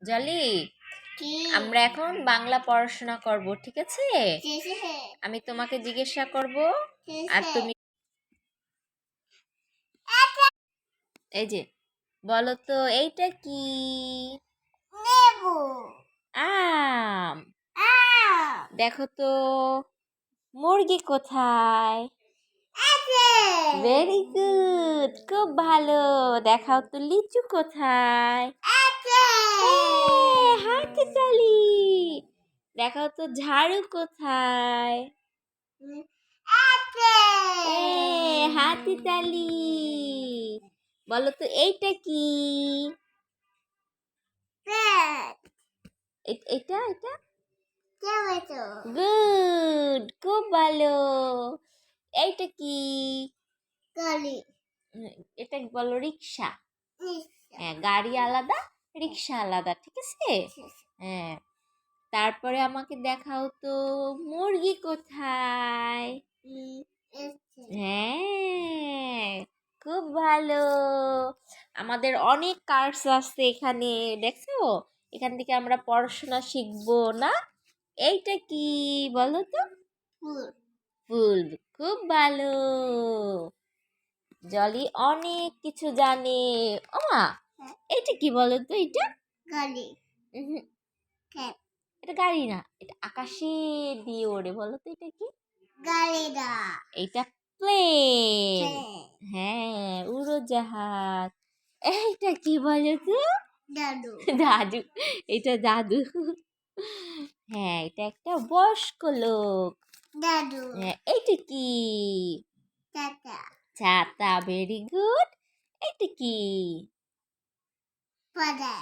জলি, কি আমরা এখন বাংলা পড়াশোনা করব, ঠিক আছে? কিসে আমি তোমাকে জিজ্ঞাসা করব আর কিসে তুমি এই যে বলো তো এইটা কি? নেবু আম। আম দেখো তো মুরগি কোথায়? আছে ভেরি গুড, খুব ভালো। দেখাও তো লিচু কোথায়? আছে হাতে তালি। দেখাও তো ঝাড়ু কোথায়? আছে হাতি তালি। বলো তো এইটা কি? পেট এটা এটা টমেটো গুড, খুব ভালো। এইটা কি? গলি এটা বলো রিক্সা। নিচা হ্যাঁ, গাড়ি আলাদা, রিক্সা আলাদা, ঠিক আছে? হ্যাঁ, তারপরে আমাকে দেখাও তো মুরগি কোথায়? হ্যাঁ, খুব ভালো। আমাদের অনেক কার্ডস আছে এখানে, দেখছো? এখান থেকে আমরা পড়াশোনা শিখবো না? এইটা কি বলো তো? ফুল ফুল, খুব ভালো। জলি অনেক কিছু জানে। ওমা, এইটা কি বলো তো? এটা গলি উহুম, ক্যাপ এটা গাড়ি না, এটা আকাশে দিয়ে ওড়ে। বলো তো এটা কি? গালিদা এইটা প্লেন। হ্যাঁ, উড়োজাহাজ। এইটা কি বলো তো? দাদু দাদু। এটা দাদু। হ্যাঁ, এটা একটা বয়স্ক লোক। দাদু হ্যাঁ, এইটা কি? চাচা ছাতা, ভেরি গুড। এইটা কি? পাদা